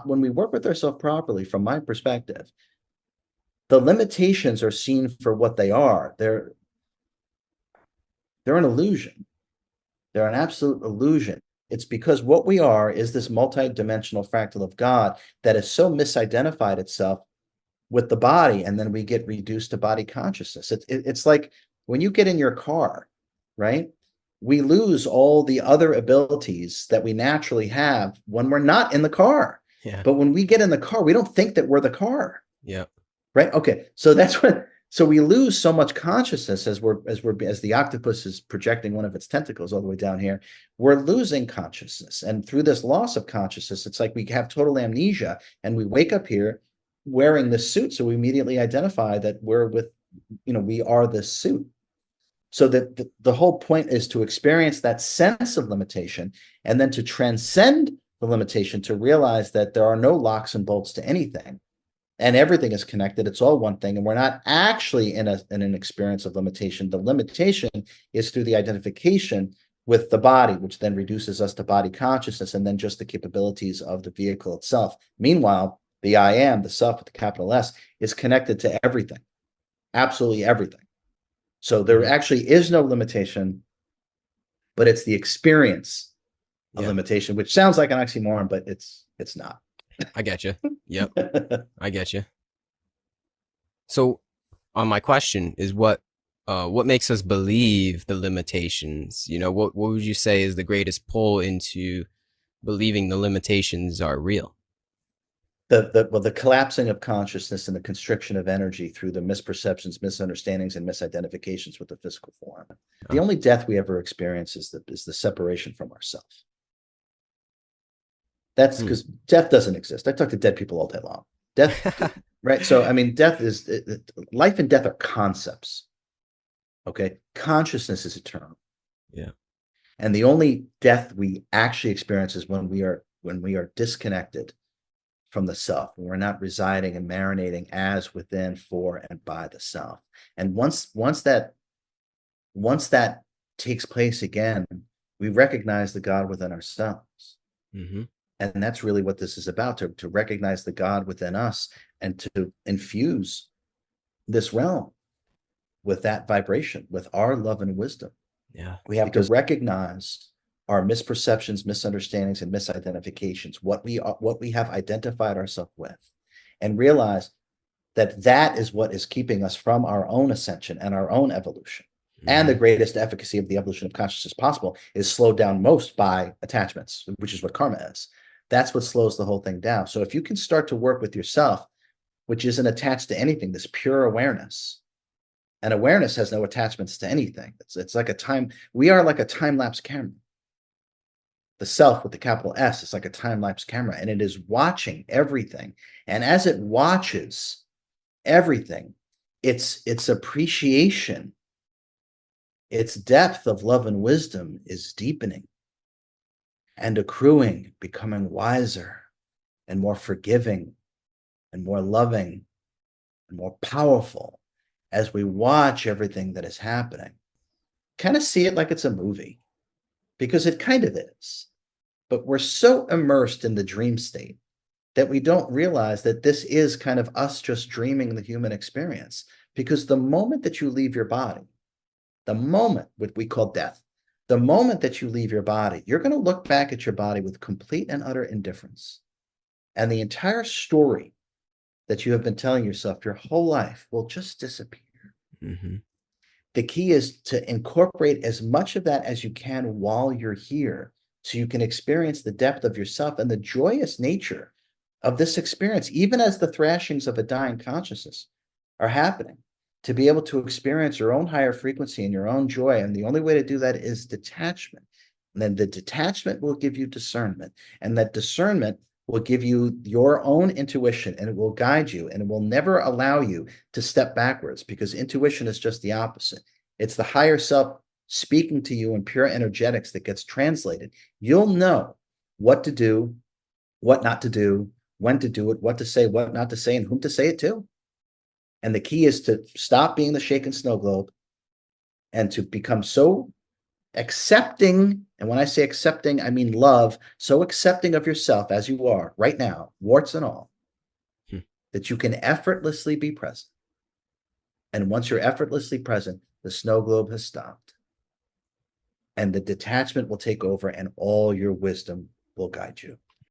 when we work with ourselves properly, from my perspective, the limitations are seen for what they are. They're an illusion. They're an absolute illusion. It's because what we are is this multi-dimensional fractal of God that has so misidentified itself with the body, and then we get reduced to body consciousness. It's like when you get in your car, right? We lose all the other abilities that we naturally have when we're not in the car. Yeah. But when we get in the car, we don't think that we're the car, Yeah. right? Okay, so that's what. So we lose so much consciousness as the octopus is projecting one of its tentacles all the way down here. We're losing consciousness, and through this loss of consciousness, it's like we have total amnesia, and we wake up here wearing this suit, so we immediately identify that we are this suit. So that the whole point is to experience that sense of limitation, and then to transcend the limitation, to realize that there are no locks and bolts to anything, and everything is connected. It's all one thing, and we're not actually in an experience of limitation. The limitation is through the identification with the body, which then reduces us to body consciousness, and then just the capabilities of the vehicle itself. Meanwhile, the I am, the self with the capital S, is connected to everything, absolutely everything. So there actually is no limitation, but it's the experience of limitation, which sounds like an oxymoron, but it's not. I get you. Yep. I get you. So, on my question is what makes us believe the limitations? What would you say is the greatest pull into believing the limitations are real? The collapsing of consciousness and the constriction of energy through the misperceptions, misunderstandings, and misidentifications with the physical form. The only death we ever experience is the separation from ourselves. That's because death doesn't exist. I talk to dead people all day long. Death, right? So, I mean, life and death are concepts. Okay. Consciousness is eternal. Yeah. And the only death we actually experience is when we are disconnected from the self, when we're not residing and marinating as within, for, and by the self. And once that takes place again, we recognize the God within ourselves. Mm-hmm. And that's really what this is about, to recognize the God within us and to infuse this realm with that vibration, with our love and wisdom. Yeah. We have to recognize our misperceptions, misunderstandings, and misidentifications, what we have identified ourselves with, and realize that is what is keeping us from our own ascension and our own evolution. Mm-hmm. And the greatest efficacy of the evolution of consciousness possible is slowed down most by attachments, which is what karma is. That's what slows the whole thing down. So if you can start to work with yourself, which isn't attached to anything, this pure awareness, and awareness has no attachments to anything. It's like we are like a time-lapse camera. The self with the capital S is like a time-lapse camera, and it is watching everything. And as it watches everything, its appreciation, its depth of love and wisdom is deepening and accruing, becoming wiser and more forgiving and more loving and more powerful as we watch everything that is happening. Kind of see it like it's a movie, because it kind of is. But we're so immersed in the dream state that we don't realize that this is kind of us just dreaming the human experience. Because the moment that you leave your body, the moment, what we call death, the moment that you leave your body, you're going to look back at your body with complete and utter indifference. And the entire story that you have been telling yourself your whole life will just disappear. Mm-hmm. The key is to incorporate as much of that as you can while you're here, so you can experience the depth of yourself and the joyous nature of this experience, even as the thrashings of a dying consciousness are happening, to be able to experience your own higher frequency and your own joy. And the only way to do that is detachment. And then the detachment will give you discernment, and that discernment will give you your own intuition, and it will guide you, and it will never allow you to step backwards, because intuition is just the opposite. It's the higher self speaking to you in pure energetics that gets translated. You'll know what to do, what not to do, when to do it, what to say, what not to say, and whom to say it to. And the key is to stop being the shaken snow globe and to become so accepting, and when I say accepting, I mean love, so accepting of yourself as you are right now, warts and all, that you can effortlessly be present. And once you're effortlessly present, the snow globe has stopped. And the detachment will take over and all your wisdom will guide you.